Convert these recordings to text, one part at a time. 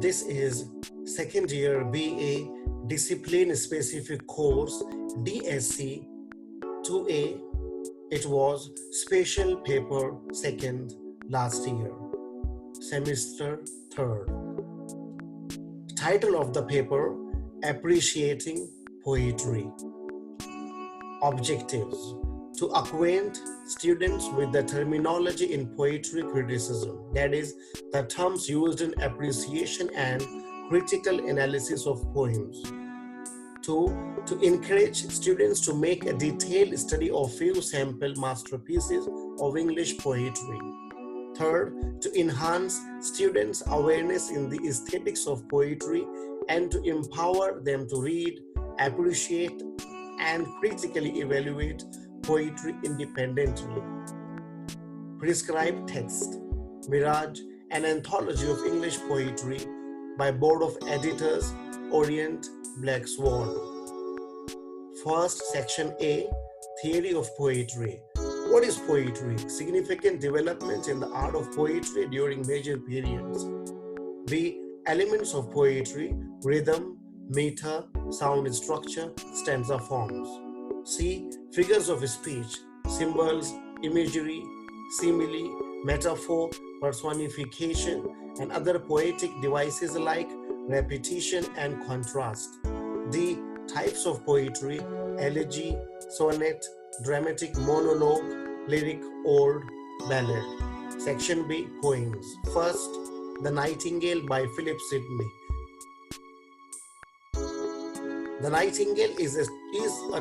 This is second year BA discipline specific course DSC-2A. It was special paper second last year, semester third. Title of the paper: Appreciating Poetry. Objectives: to acquaint students with the terminology in poetry criticism, that is, the terms used in appreciation and critical analysis of poems. 2. To encourage students to make a detailed study of few sample masterpieces of English poetry. 3rd, to enhance students' awareness in the aesthetics of poetry and to empower them to read, appreciate, and critically evaluate poetry independently. Prescribed text: Mirage, an anthology of English poetry by Board of Editors, Orient, Black Swan. First, Section A, Theory of Poetry. What is poetry? Significant development in the art of poetry during major periods. B, elements of poetry: rhythm, meter, sound structure, stanza forms. C, figures of speech: symbols, imagery, simile, metaphor, personification, and other poetic devices like repetition and contrast. D, types of poetry: elegy, sonnet, dramatic monologue, lyric, ode, ballad. Section B, poems. First, The Nightingale by Philip Sidney. The Nightingale is a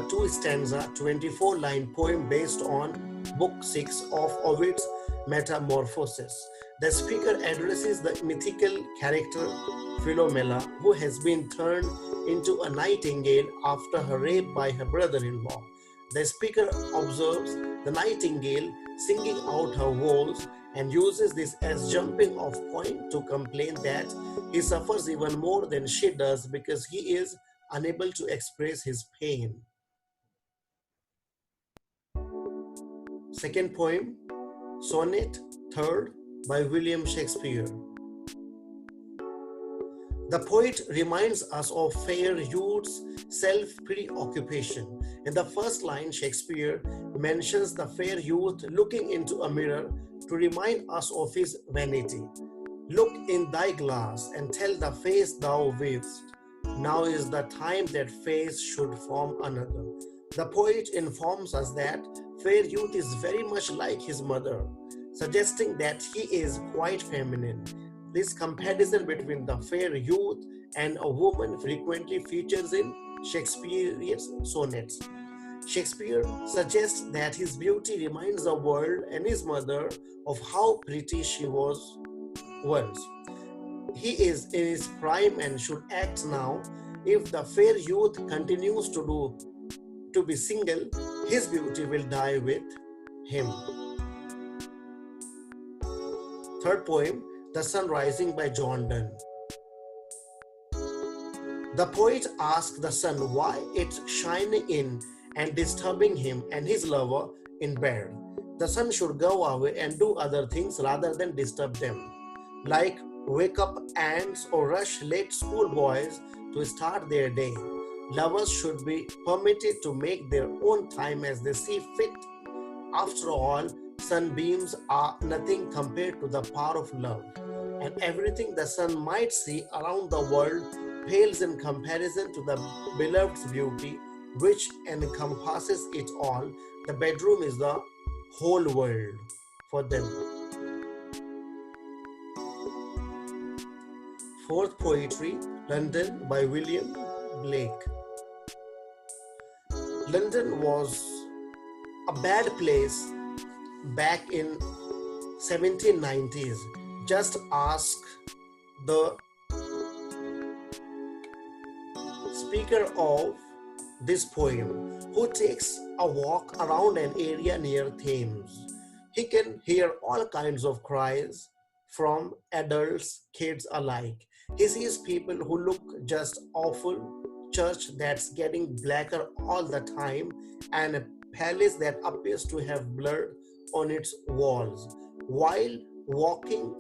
two-stanza, 24-line poem based on Book 6 of Ovid's Metamorphoses. The speaker addresses the mythical character Philomela, who has been turned into a nightingale after her rape by her brother-in-law. The speaker observes the nightingale singing out her woes and uses this as jumping off point to complain that he suffers even more than she does because he is unable to express his pain. Second poem, Sonnet, third, by William Shakespeare. The poet reminds us of fair youth's self-preoccupation. In the first line, Shakespeare mentions the fair youth looking into a mirror to remind us of his vanity. Look in thy glass and tell the face thou weavest. Now is the time that face should form another. The poet informs us that fair youth is very much like his mother, suggesting that he is quite feminine. This comparison between the fair youth and a woman frequently features in Shakespeare's sonnets. Shakespeare suggests that his beauty reminds the world and his mother of how pretty she was once. He is in his prime and should act now. If the fair youth continues to be single, his beauty will die with him. Third poem, The Sun Rising by John Donne. The poet asks the sun why it's shining in and disturbing him and his lover in bed. The sun should go away and do other things rather than disturb them, like wake up ants or rush late schoolboys to start their day. Lovers should be permitted to make their own time as they see fit. After all, sunbeams are nothing compared to the power of love, and everything the sun might see around the world pales in comparison to the beloved's beauty, which encompasses it all. The bedroom is the whole world for them. Fourth, poetry, London by William Blake. London was a bad place back in 1790s. Just ask the speaker of this poem, who takes a walk around an area near Thames. He can hear all kinds of cries from adults, kids alike. He sees people who look just awful, church that's getting blacker all the time, and a palace that appears to have blood on its walls. While walking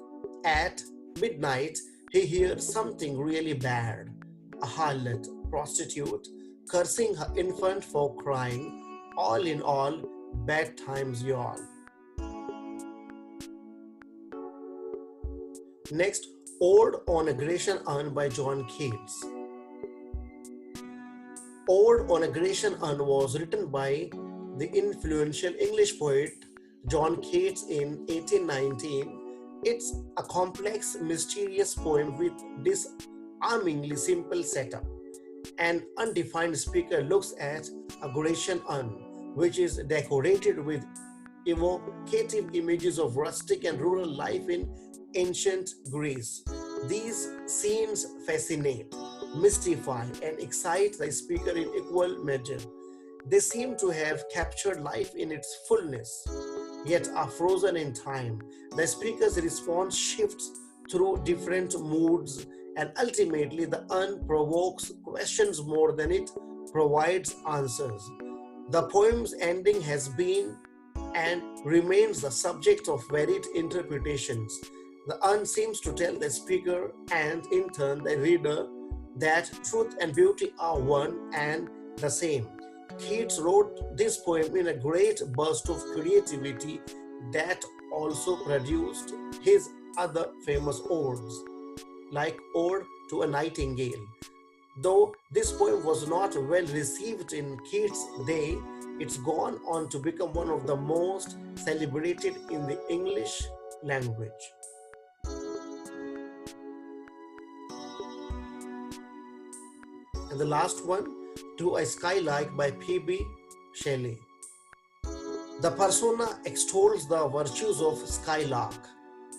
at midnight, He hears something really bad, a harlot, prostitute, cursing her infant for crying. All in all, bad times y'all. Next, Ode on Aggression Urn by John Keats. Ode on Aggression Urn was written by the influential English poet John Keats in 1819. It's a complex, mysterious poem with disarmingly simple setup. An undefined speaker looks at a Grecian urn, which is decorated with evocative images of rustic and rural life in ancient Greece. These scenes fascinate, mystify, and excite the speaker in equal measure. They seem to have captured life in its fullness, yet are frozen in time. The speaker's response shifts through different moods, and ultimately, the urn provokes questions more than it provides answers. The poem's ending has been and remains the subject of varied interpretations. The urn seems to tell the speaker and, in turn, the reader that truth and beauty are one and the same. Keats wrote this poem in a great burst of creativity that also produced his other famous odes, like Ode to a Nightingale. Though this poem was not well received in Keats' day, it's gone on to become one of the most celebrated in the English language. And the last one, To a Skylark by P.B. Shelley. The persona extols the virtues of skylark,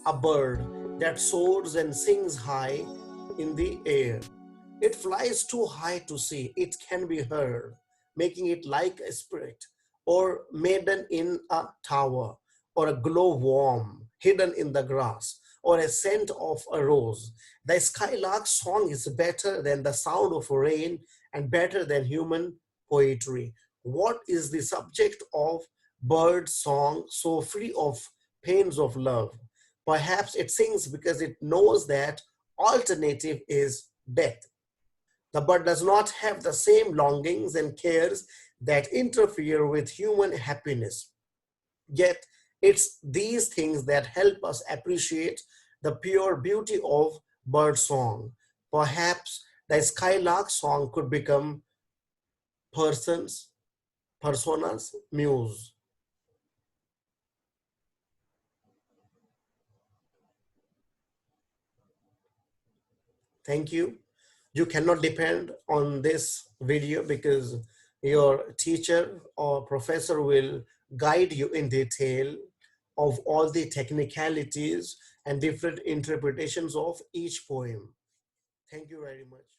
a bird that soars and sings high in the air. It flies too high to see, it can be heard, making it like a spirit, or maiden in a tower, or a glowworm hidden in the grass, or a scent of a rose. The skylark's song is better than the sound of rain and better than human poetry. What is the subject of bird song so free of pains of love? Perhaps it sings because it knows that alternative is death. The bird does not have the same longings and cares that interfere with human happiness. Yet, it's these things that help us appreciate the pure beauty of bird song. Perhaps the skylark song could become persons, personas, muse. Thank you. You cannot depend on this video because your teacher or professor will guide you in detail of all the technicalities and different interpretations of each poem. Thank you very much.